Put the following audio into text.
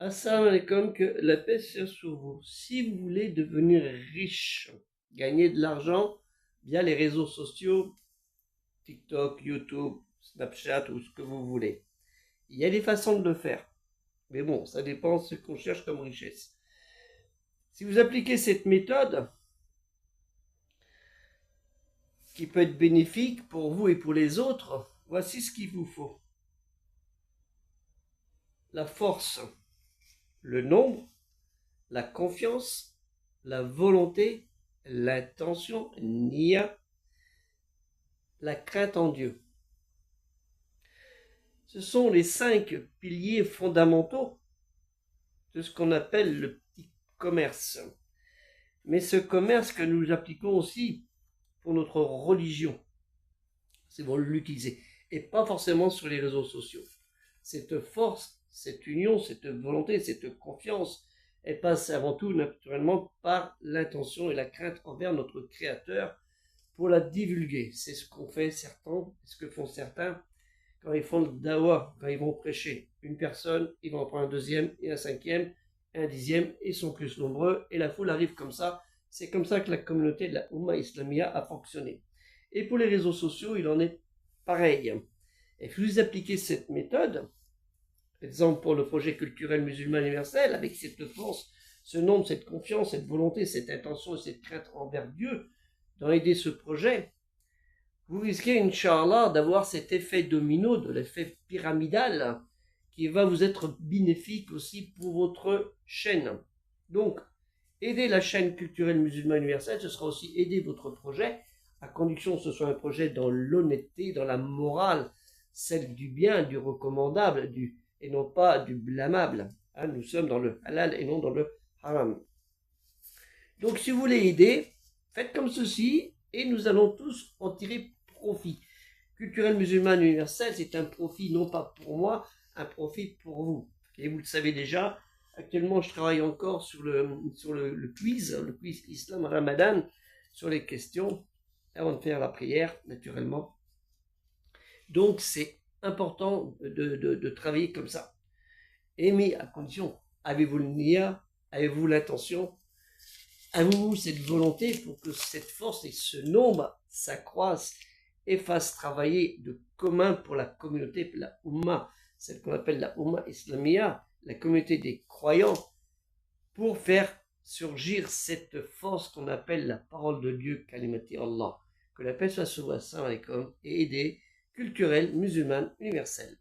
Assalamu alaikum, que la paix soit sur vous. Si vous voulez devenir riche, gagner de l'argent via les réseaux sociaux, TikTok, YouTube, Snapchat ou ce que vous voulez, il y a des façons de le faire. Mais bon, ça dépend de ce qu'on cherche comme richesse. Si vous appliquez cette méthode, qui peut être bénéfique pour vous et pour les autres, voici ce qu'il vous faut. La force, le nombre, la confiance, la volonté, l'intention, nia, la crainte en Dieu. Ce sont les 5 piliers fondamentaux de ce qu'on appelle le petit commerce. Mais ce commerce que nous appliquons aussi pour notre religion, c'est bon l'utiliser, et pas forcément sur les réseaux sociaux. Cette force, cette union, cette volonté, cette confiance, elle passe avant tout naturellement par l'intention et la crainte envers notre Créateur pour la divulguer. C'est ce qu'ont fait certains, ce que font certains quand ils font le dawa, quand ils vont prêcher une personne, ils vont en prendre un deuxième et un cinquième, un dixième, ils sont plus nombreux et la foule arrive comme ça. C'est comme ça que la communauté de la Oumma Islamia a fonctionné. Et pour les réseaux sociaux, il en est pareil. Et si vous appliquez cette méthode, par exemple pour le projet culturel musulman universel, avec cette force, ce nombre, cette confiance, cette volonté, cette intention et cette crainte envers Dieu, dans aider ce projet, vous risquez, Inch'Allah, d'avoir cet effet domino, de l'effet pyramidal, qui va vous être bénéfique aussi pour votre chaîne. Donc, aider la chaîne culturelle musulmane universelle, ce sera aussi aider votre projet, à condition que ce soit un projet dans l'honnêteté, dans la morale, celle du bien, du recommandable, et non pas du blâmable. Nous sommes dans le halal et non dans le haram. Donc, si vous voulez aider, faites comme ceci, et nous allons tous en tirer profit. Culturel musulman universel, c'est un profit non pas pour moi, un profit pour vous. Et vous le savez déjà, actuellement je travaille encore sur le quiz Islam Ramadan, sur les questions, avant de faire la prière, naturellement. Donc c'est important de travailler comme ça. Mais à condition, avez-vous le niya, avez-vous l'intention, avez-vous cette volonté pour que cette force et ce nombre s'accroissent et fasse travailler de commun pour la communauté, la Oumma, celle qu'on appelle la Oumma Islamia, la communauté des croyants, pour faire surgir cette force qu'on appelle la parole de Dieu, Kalimati Allah. Que la paix soit sur vous, assalamu alaikum, et aider culturelle musulmane universelle.